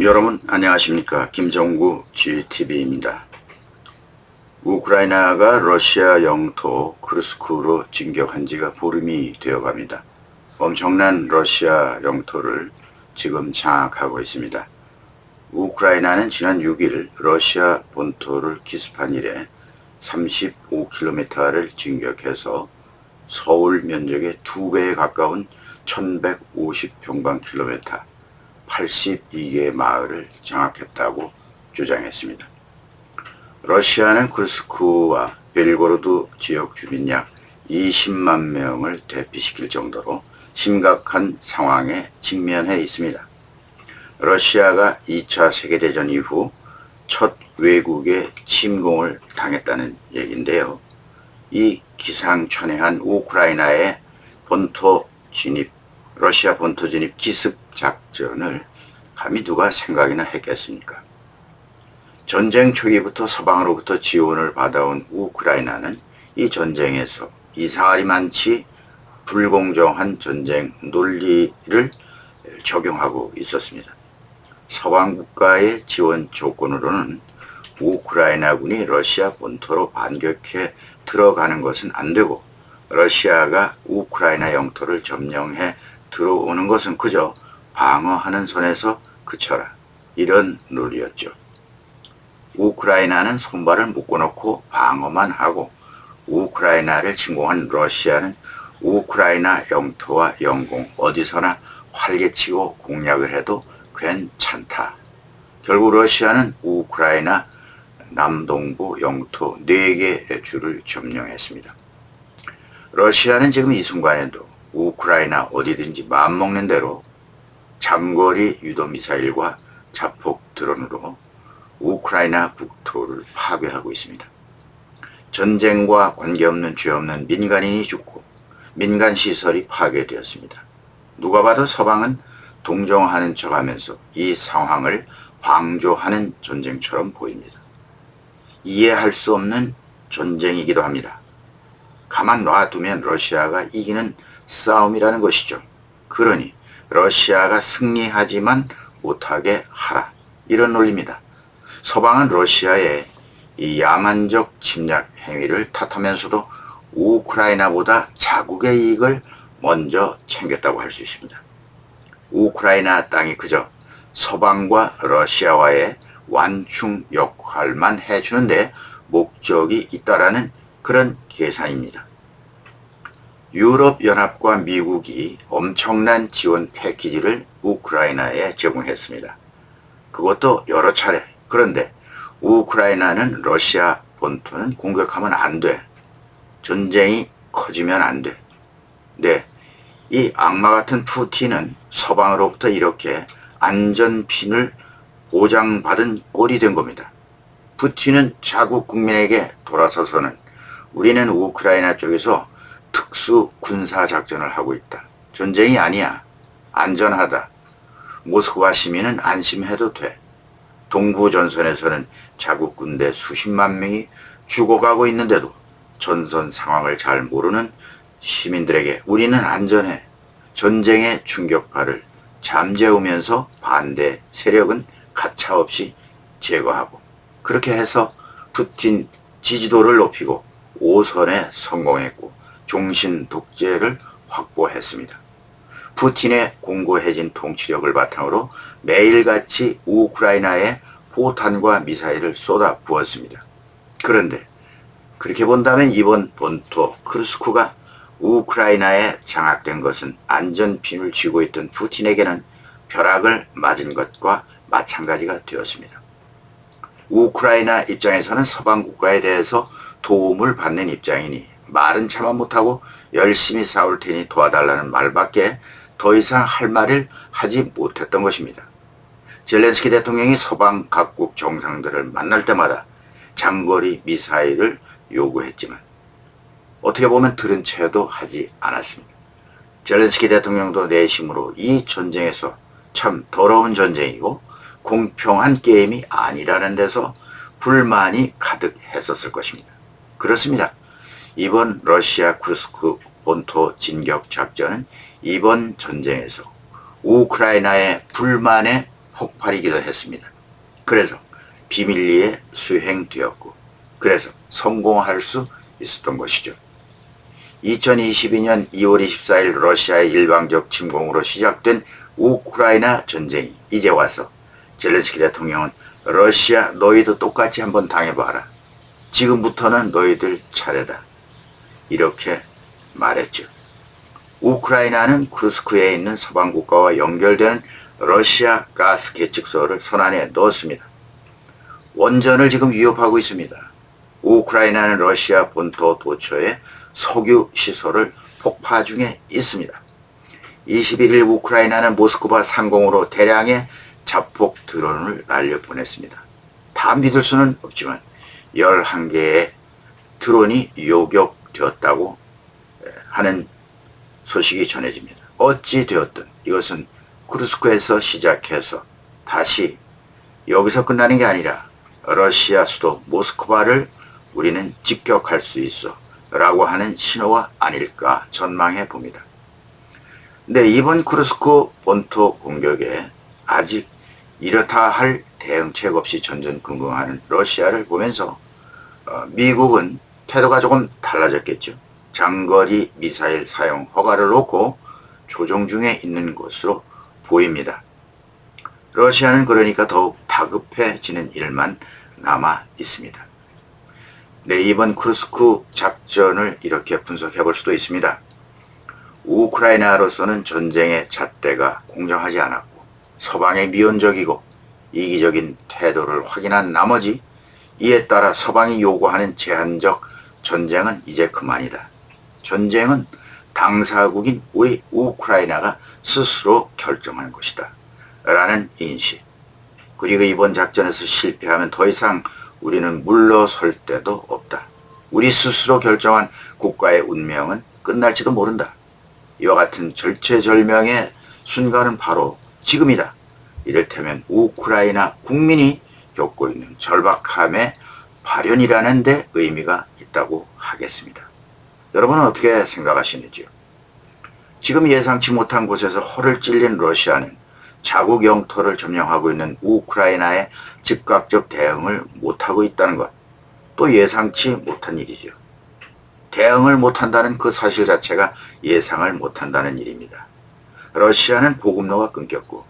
여러분 안녕하십니까. 김정구 GTV입니다. 우크라이나가 러시아 영토 크루스크로 진격한 지가 보름이 되어갑니다. 엄청난 러시아 영토를 지금 장악하고 있습니다. 우크라이나는 지난 6일 러시아 본토를 기습한 이래 35km를 진격해서 서울 면적의 2배에 가까운 1150평방킬로미터 82개의 마을을 장악했다고 주장했습니다. 러시아는 크루스크와 벨고로드 지역 주민 약 20만 명을 대피시킬 정도로 심각한 상황에 직면해 있습니다. 러시아가 2차 세계대전 이후 첫 외국의 침공을 당했다는 얘기인데요. 이 기상천외한 우크라이나의 본토 진입, 러시아 본토 진입 기습 작전을 감히 누가 생각이나 했겠습니까? 전쟁 초기부터 서방으로부터 지원을 받아온 우크라이나는 이 전쟁에서 이상하리 많지 불공정한 전쟁 논리를 적용하고 있었습니다. 서방 국가의 지원 조건으로는 우크라이나군이 러시아 본토로 반격해 들어가는 것은 안 되고, 러시아가 우크라이나 영토를 점령해 들어오는 것은 그저 방어하는 선에서 그쳐라, 이런 논리였죠. 우크라이나는 손발을 묶어놓고 방어만 하고, 우크라이나를 침공한 러시아는 우크라이나 영토와 영공 어디서나 활개치고 공략을 해도 괜찮다. 결국 러시아는 우크라이나 남동부 영토 4개의 주를 점령했습니다. 러시아는 지금 이 순간에도 우크라이나 어디든지 마음먹는 대로 장거리 유도미사일과 자폭 드론으로 우크라이나 국토를 파괴하고 있습니다. 전쟁과 관계없는 죄 없는 민간인이 죽고 민간 시설이 파괴되었습니다. 누가 봐도 서방은 동정하는 척하면서 이 상황을 방조하는 전쟁처럼 보입니다. 이해할 수 없는 전쟁이기도 합니다. 가만 놔두면 러시아가 이기는 싸움이라는 것이죠. 그러니 러시아가 승리하지만 못하게 하라, 이런 논리입니다. 서방은 러시아의 이 야만적 침략 행위를 탓하면서도 우크라이나보다 자국의 이익을 먼저 챙겼다고 할 수 있습니다. 우크라이나 땅이 그저 서방과 러시아와의 완충 역할만 해주는데 목적이 있다라는 그런 계산입니다. 유럽연합과 미국이 엄청난 지원 패키지를 우크라이나에 제공했습니다. 그것도 여러 차례. 그런데 우크라이나는 러시아 본토는 공격하면 안 돼. 전쟁이 커지면 안 돼. 네, 이 악마 같은 푸틴은 서방으로부터 이렇게 안전핀을 보장받은 꼴이 된 겁니다. 푸틴은 자국 국민에게 돌아서서는 우리는 우크라이나 쪽에서 특수 군사작전을 하고 있다. 전쟁이 아니야. 안전하다. 모스크바 시민은 안심해도 돼. 동부 전선에서는 자국 군대 수십만 명이 죽어가고 있는데도 전선 상황을 잘 모르는 시민들에게 우리는 안전해. 전쟁의 충격파를 잠재우면서 반대 세력은 가차없이 제거하고, 그렇게 해서 푸틴 지지도를 높이고 5선에 성공했고 종신 독재를 확보했습니다. 푸틴의 공고해진 통치력을 바탕으로 매일같이 우크라이나에 포탄과 미사일을 쏟아 부었습니다. 그런데 그렇게 본다면 이번 본토 크루스크가 우크라이나에 장악된 것은 안전핀을 쥐고 있던 푸틴에게는 벼락을 맞은 것과 마찬가지가 되었습니다. 우크라이나 입장에서는 서방 국가에 대해서 도움을 받는 입장이니 말은 참아 못하고 열심히 싸울 테니 도와달라는 말밖에 더 이상 할 말을 하지 못했던 것입니다. 젤렌스키 대통령이 서방 각국 정상들을 만날 때마다 장거리 미사일을 요구했지만 어떻게 보면 들은 채도 하지 않았습니다. 젤렌스키 대통령도 내심으로 이 전쟁에서 참 더러운 전쟁이고 공평한 게임이 아니라는 데서 불만이 가득했었을 것입니다. 그렇습니다. 이번 러시아 크루스크 본토 진격 작전은 이번 전쟁에서 우크라이나의 불만에 폭발이기도 했습니다. 그래서 비밀리에 수행되었고, 그래서 성공할 수 있었던 것이죠. 2022년 2월 24일 러시아의 일방적 침공으로 시작된 우크라이나 전쟁이 이제 와서 젤렌스키 대통령은 러시아 너희도 똑같이 한번 당해봐라. 지금부터는 너희들 차례다. 이렇게 말했죠. 우크라이나는 쿠르스크에 있는 서방 국가와 연결되는 러시아 가스 계측소를 선안에 넣었습니다. 원전을 지금 위협하고 있습니다. 우크라이나는 러시아 본토 도처에 석유 시설을 폭파 중에 있습니다. 21일 우크라이나는 모스크바 상공으로 대량의 자폭 드론을 날려보냈습니다. 다 믿을 수는 없지만 11개의 드론이 요격되었다고 하는 소식이 전해집니다. 어찌 되었든 이것은 쿠르스크에서 시작해서 다시 여기서 끝나는 게 아니라 러시아 수도 모스크바를 우리는 직격할 수 있어 라고 하는 신호가 아닐까 전망해 봅니다. 근데 이번 쿠르스크 본토 공격에 아직 이렇다 할 대응책 없이 전전긍긍하는 러시아를 보면서 미국은 태도가 조금 달라졌겠죠. 장거리 미사일 사용 허가를 놓고 조정 중에 있는 것으로 보입니다. 러시아는 그러니까 더욱 다급해지는 일만 남아 있습니다. 네, 이번 쿠르스크 작전을 이렇게 분석해 볼 수도 있습니다. 우크라이나로서는 전쟁의 잣대가 공정하지 않았고 서방의 미온적이고 이기적인 태도를 확인한 나머지 이에 따라 서방이 요구하는 제한적 전쟁은 이제 그만이다. 전쟁은 당사국인 우리 우크라이나가 스스로 결정하는 것이다. 라는 인식. 그리고 이번 작전에서 실패하면 더 이상 우리는 물러설 데도 없다. 우리 스스로 결정한 국가의 운명은 끝날지도 모른다. 이와 같은 절체절명의 순간은 바로 지금이다. 이를테면 우크라이나 국민이 겪고 있는 절박함의 발현이라는 데 의미가 있다고 하겠습니다. 여러분은 어떻게 생각하시는지요? 지금 예상치 못한 곳에서 허를 찔린 러시아는 자국 영토를 점령하고 있는 우크라이나에 즉각적 대응을 못하고 있다는 것, 또 예상치 못한 일이죠. 대응을 못한다는 그 사실 자체가 예상을 못한다는 일입니다. 러시아는 보급로가 끊겼고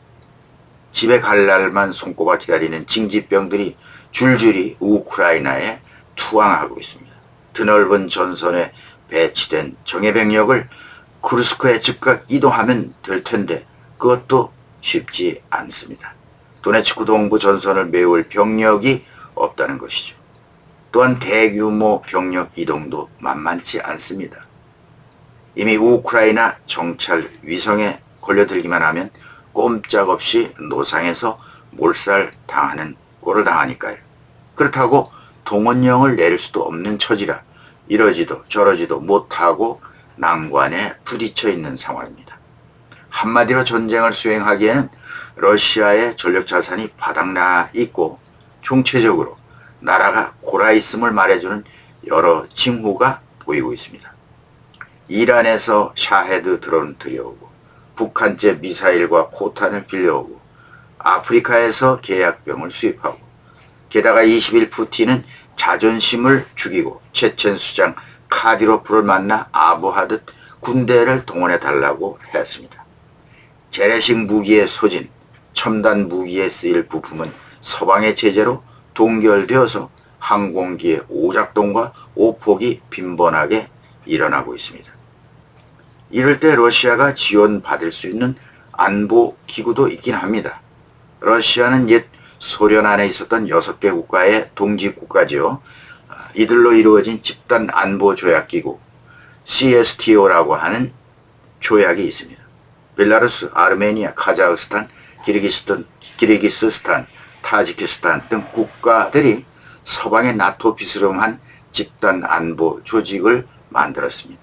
집에 갈 날만 손꼽아 기다리는 징집병들이 줄줄이 우크라이나에 투항하고 있습니다. 드넓은 전선에 배치된 정예병력을 쿠르스크에 즉각 이동하면 될 텐데 그것도 쉽지 않습니다. 도네츠크 동부 전선을 메울 병력이 없다는 것이죠. 또한 대규모 병력 이동도 만만치 않습니다. 이미 우크라이나 정찰 위성에 걸려들기만 하면 꼼짝없이 노상에서 몰살당하는 꼴을 당하니까요. 그렇다고 동원령을 내릴 수도 없는 처지라 이러지도 저러지도 못하고 난관에 부딪혀 있는 상황입니다. 한마디로 전쟁을 수행하기에는 러시아의 전력 자산이 바닥나 있고 총체적으로 나라가 골아있음을 말해주는 여러 징후가 보이고 있습니다. 이란에서 샤헤드 드론 들여오고 북한제 미사일과 포탄을 빌려오고 아프리카에서 계약병을 수입하고 게다가 20일 푸틴은 자존심을 죽이고 체첸 수장 카디로프를 만나 아부하듯 군대를 동원해달라고 했습니다. 재래식 무기의 소진, 첨단 무기에 쓰일 부품은 서방의 제재로 동결되어서 항공기의 오작동과 오폭이 빈번하게 일어나고 있습니다. 이럴 때 러시아가 지원받을 수 있는 안보 기구도 있긴 합니다. 러시아는 옛 소련 안에 있었던 6개 국가의 동지국가죠. 이들로 이루어진 집단 안보 조약기구 CSTO라고 하는 조약이 있습니다. 벨라루스, 아르메니아, 카자흐스탄, 키르기스스탄, 타지키스탄 등 국가들이 서방의 나토 비스름한 집단 안보 조직을 만들었습니다.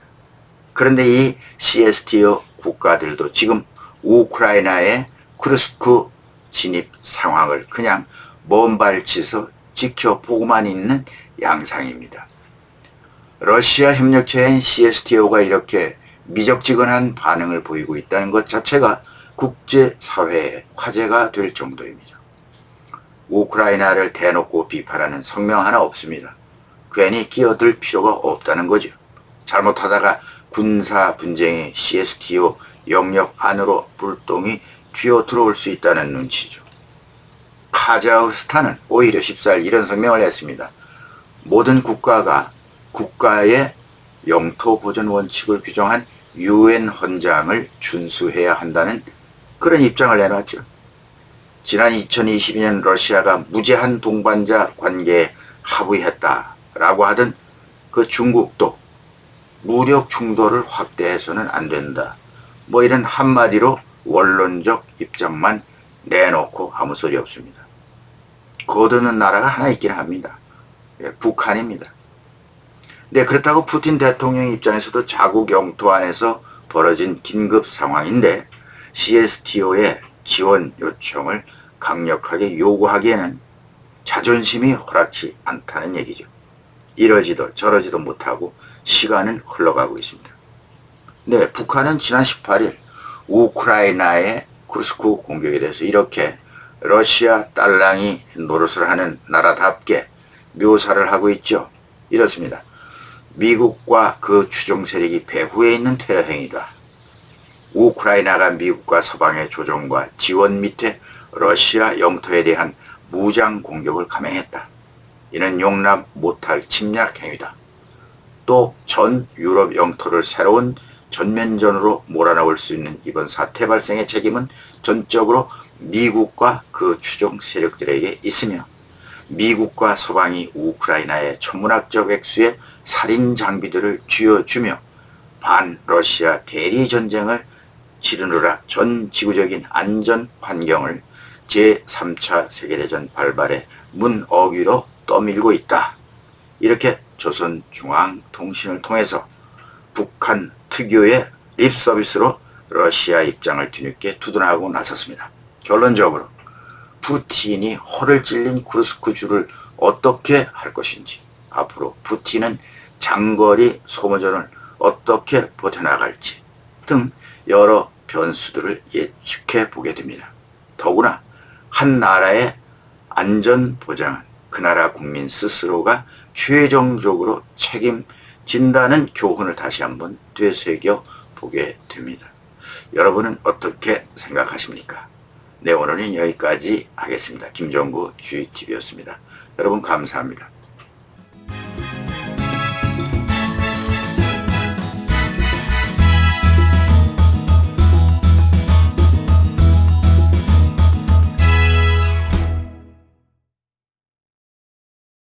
그런데 이 CSTO 국가들도 지금 우크라이나의 쿠르스크 진입 상황을 그냥 먼발치서 지켜보고만 있는 양상입니다. 러시아 협력체인 CSTO가 이렇게 미적지근한 반응을 보이고 있다는 것 자체가 국제사회의 화제가 될 정도입니다. 우크라이나를 대놓고 비판하는 성명 하나 없습니다. 괜히 끼어들 필요가 없다는 거죠. 잘못하다가 군사 분쟁이 CSTO 영역 안으로 불똥이 튀어 들어올 수 있다는 눈치죠. 카자흐스탄은 오히려 14일 이런 성명을 했습니다. 모든 국가가 국가의 영토 보존 원칙을 규정한 UN 헌장을 준수해야 한다는 그런 입장을 내놨죠. 지난 2022년 러시아가 무제한 동반자 관계에 합의했다라고 하던 그 중국도 무력 충돌을 확대해서는 안 된다. 뭐 이런 한마디로 원론적 입장만 내놓고 아무 소리 없습니다. 거드는 나라가 하나 있긴 합니다. 북한입니다. 네, 그렇다고 푸틴 대통령 입장에서도 자국 영토 안에서 벌어진 긴급 상황인데 CSTO의 지원 요청을 강력하게 요구하기에는 자존심이 허락치 않다는 얘기죠. 이러지도 저러지도 못하고 시간은 흘러가고 있습니다. 네, 북한은 지난 18일 우크라이나의 쿠르스크 공격에 대해서 이렇게 러시아 딸랑이 노릇을 하는 나라답게 묘사를 하고 있죠. 이렇습니다. 미국과 그 추종 세력이 배후에 있는 테러 행위다. 우크라이나가 미국과 서방의 조종과 지원 밑에 러시아 영토에 대한 무장 공격을 감행했다. 이는 용납 못할 침략 행위다. 또 전 유럽 영토를 새로운 전면전으로 몰아넣을 수 있는 이번 사태 발생의 책임은 전적으로 미국과 그 추종 세력들에게 있으며 미국과 서방이 우크라이나의 천문학적 액수의 살인 장비들을 쥐어주며 반러시아 대리전쟁을 치르느라 전 지구적인 안전 환경을 제3차 세계대전 발발의 문어귀로 떠밀고 있다. 이렇게 조선중앙통신을 통해서 북한 특유의 립서비스로 러시아 입장을 뒤늦게 두둔하고 나섰습니다. 결론적으로 푸틴이 허를 찔린 쿠르스크 주를 어떻게 할 것인지, 앞으로 푸틴은 장거리 소모전을 어떻게 버텨나갈지 등 여러 변수들을 예측해 보게 됩니다. 더구나 한 나라의 안전 보장은 그 나라 국민 스스로가 최종적으로 책임진다는 교훈을 다시 한번 되새겨 보게 됩니다. 여러분은 어떻게 생각하십니까? 네, 오늘은 여기까지 하겠습니다. 김정구 GTV였습니다. 여러분 감사합니다.